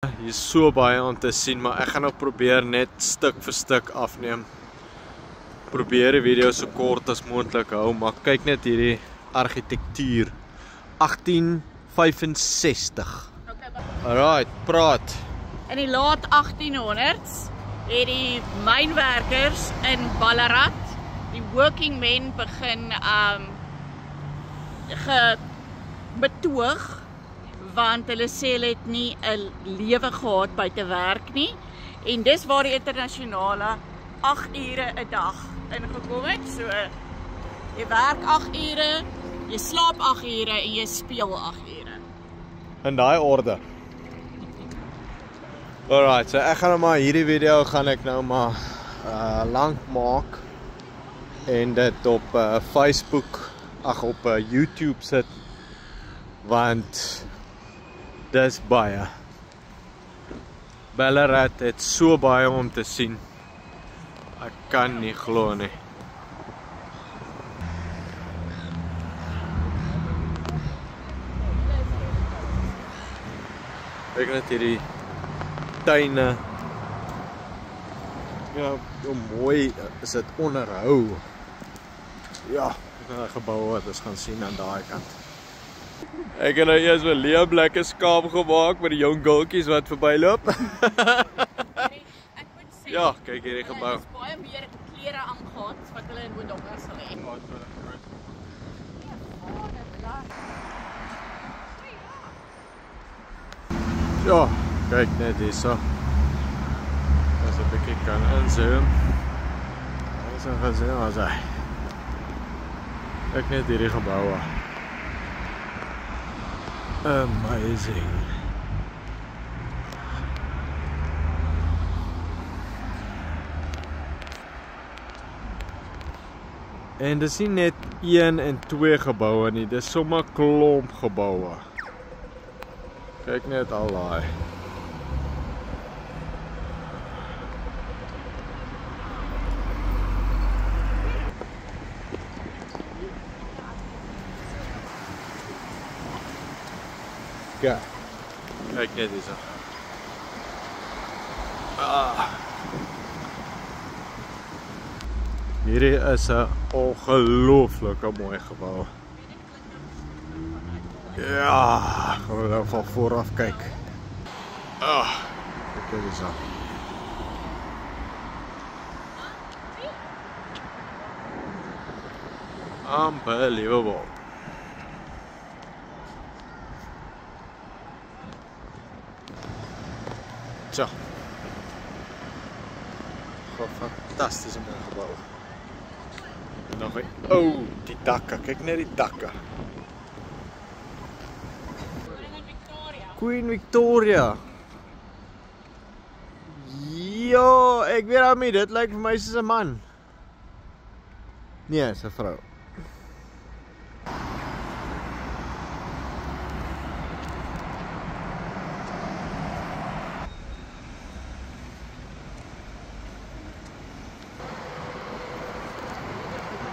Hier is so baie om te sien, maar ek gaan nou probeer net stuk vir stuk afneem. Probeer die video so kort as moontlik hou, maar kyk net hierdie argitektuur. 1865. Alright, praat. In die laat 1800s het die mynwerkers in Ballarat, die working men begin betoog, want hulle sê hulle het nie 'n lewe gehad buite werk nie. En dis waar die internasionale 8 ure 'n dag ingekom het. So jy werk 8 ure, jy slaap 8 ure en jy speel 8 ure. In daai orde. Alright, so ek gaan nou maar hierdie video gaan ek nou maar lank maak en dit op Facebook, op YouTube sit, want dis baie. Ballarat het so baie om te sien. Ek kan nie glo nie. Kyk net hierdie tuine. Ja, hoe mooi is dit onderhou. Ja, die gebouwe wat ons gaan sien aan daai kant. Ek het nou eers 'n leeblekke skaap gemaak met die jong gultjies wat verbyloop. Ja, kyk hierdie gebou. Hulle het baie meer klere aangegaan wat hulle in Wodonga sal hê. Ja, kyk net hierso. As 'n bietjie kan inzoom. Ons gaan sien wat hy. Kyk net hierdie geboue. Amazing. En dis nie net 1 en 2 geboue nie, dis sommer klomp geboue. Kyk net al daai. Kyk net hierso. Hierdie is 'n ongelooflike mooi gebou. Ja, gaan we nou van vooraf kyk. Kyk hierso. Unbelievable. Tja. Gewoon fantastische mooi gebouw. En nog een, die dakken, kijk naar die dakken. Queen Victoria. Yo, ek weet al nie, dit lyk vir my soos 'n man. Nee, is 'n vrou.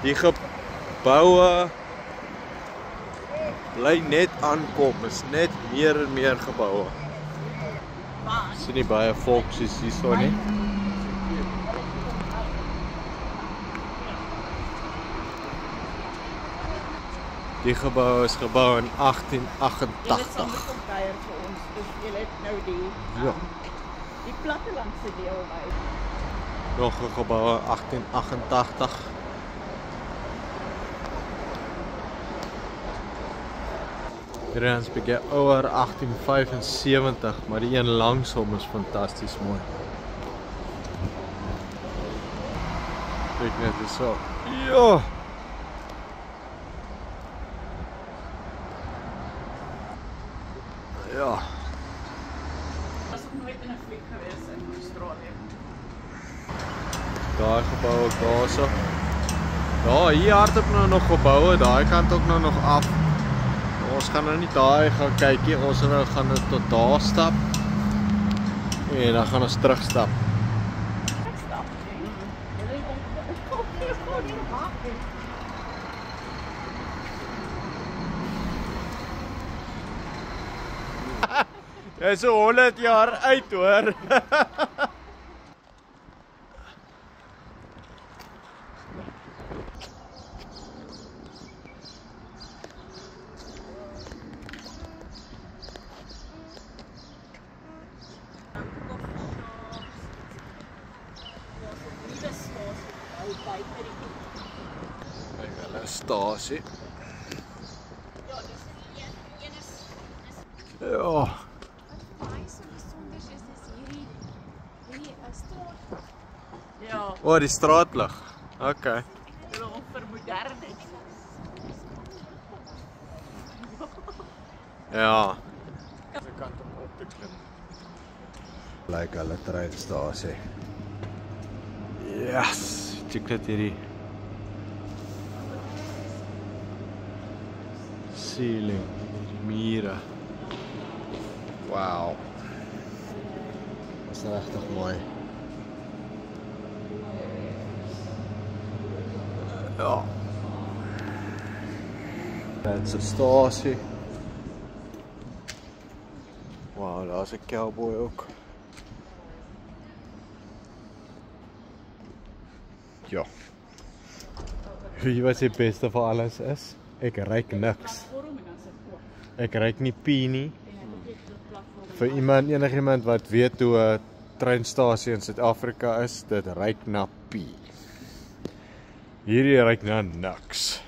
Die geboue bly net aankom, is net meer en meer geboue. Sien nie baie volksies hierso nie. Die gebou is gebou in 1888. Julle kom kuier vir ons, dus julle het nou die plattelandse deel by. Nog 'n gebou in 1888. Hierdie is bietjie ouer, 1875, maar die een langs hom is fantasties mooi. Kyk net hierso. Ja. Ja. Was ook nooit in 'n fliek gewees in Australië. Daai gebou daarso. Ja, hier hardop nou nog geboue, daai kant ook nou nog af. Ons gaan nou nie daai gaan kyk nie, ons gaan nou tot daar stap. En dan gaan ons terugstap. Jy's so 100 jaar uit hoor. Stasie. Ja, dis een is Ja. Wat baie so besonder is hierdie straat. ja, O, die straatlig. Okay. hulle onvermodern is. Ja. Dis 'n kant om op te klim. Lyk hulle treinstasie. Yes, check dit hierdie. Ceiling, mure. Wow. Dis regtig mooi. Ja. Dit is 'n stasie. Wow, daar's 'n cowboy ook. Ja. Wie wat die beste van alles is? Ek ruik niks. Ek ruik nie pie nie. Vir enigiemand wat weet hoe 'n treinstasie in Suid-Afrika is, dit ruik na pie. Hierdie ruik na niks.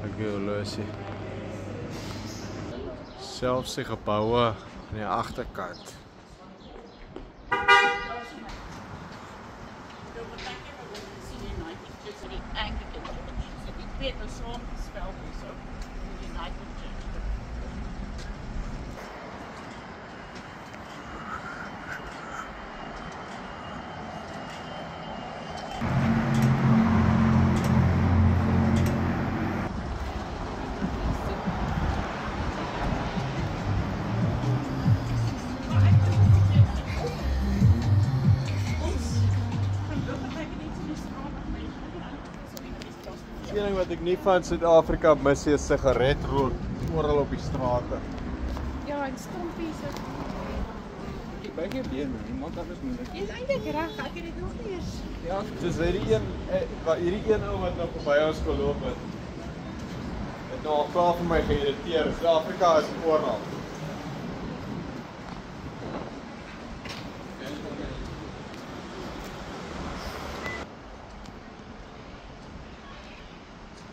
Ek wil losie. Selfs die geboue aan die agterkant. Weet ons saam gespel hierso in die United Church. Die ding wat ek nie van Suid-Afrika mis is sigaretrook oral op die strate. Ja, en stompies ook. Ek baie keer weer, niemand anders moeilik. Jy is eintlik reg, ek het dit nog nie eens. Ja, Dis hierdie een ou wat nou verby ons geloop het. Het nou al klaar vir my geïrriteer. Suid-Afrika is oral.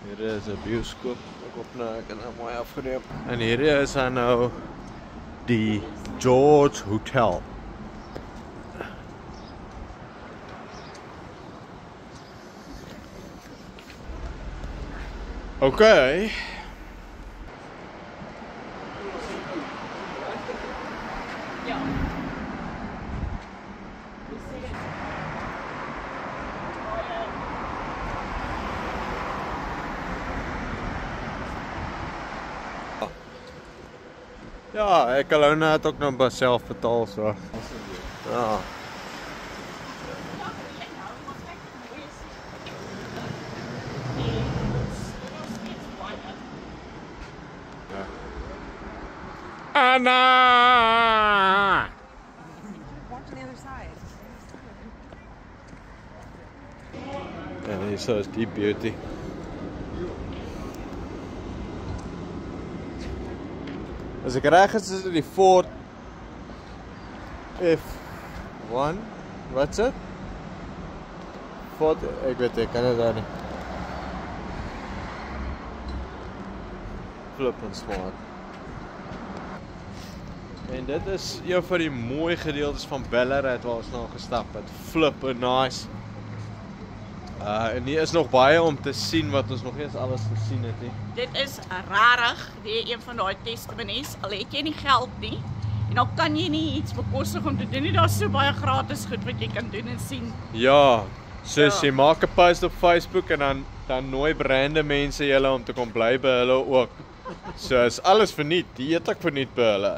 Hier is 'n bioskoop. Ek op nou, ek het nou mooi afgeneem. En hier is dan nou die George Hotel. Okay. Ja. Ja, ek alou net ook nog self betaal so. Ja. Anna! Watch on the other side. En hier so is die beauty. As ek reg is dit die Ford F1. Wat's dit? Ford, ek weet ek kan dit daar nie. Flippin' smart. En dit is een van die mooi gedeeltes van Ballarat waar ons nou gestap het. Flippin' nice. En hier is nog baie om te sien wat ons nog nie eens alles gesien het nie. Dit is rarig, weer een van daai testimonies. Al het jy nie geld nie en dan kan jy nie iets bekostig om te doen nie. Daar's so baie gratis goed wat jy kan doen en sien. Ja, soos Ja. jy maak 'n post op Facebook en dan nooi brande mense julle om te kom bly by hulle ook. So is alles verniet, die eet ek verniet by hulle.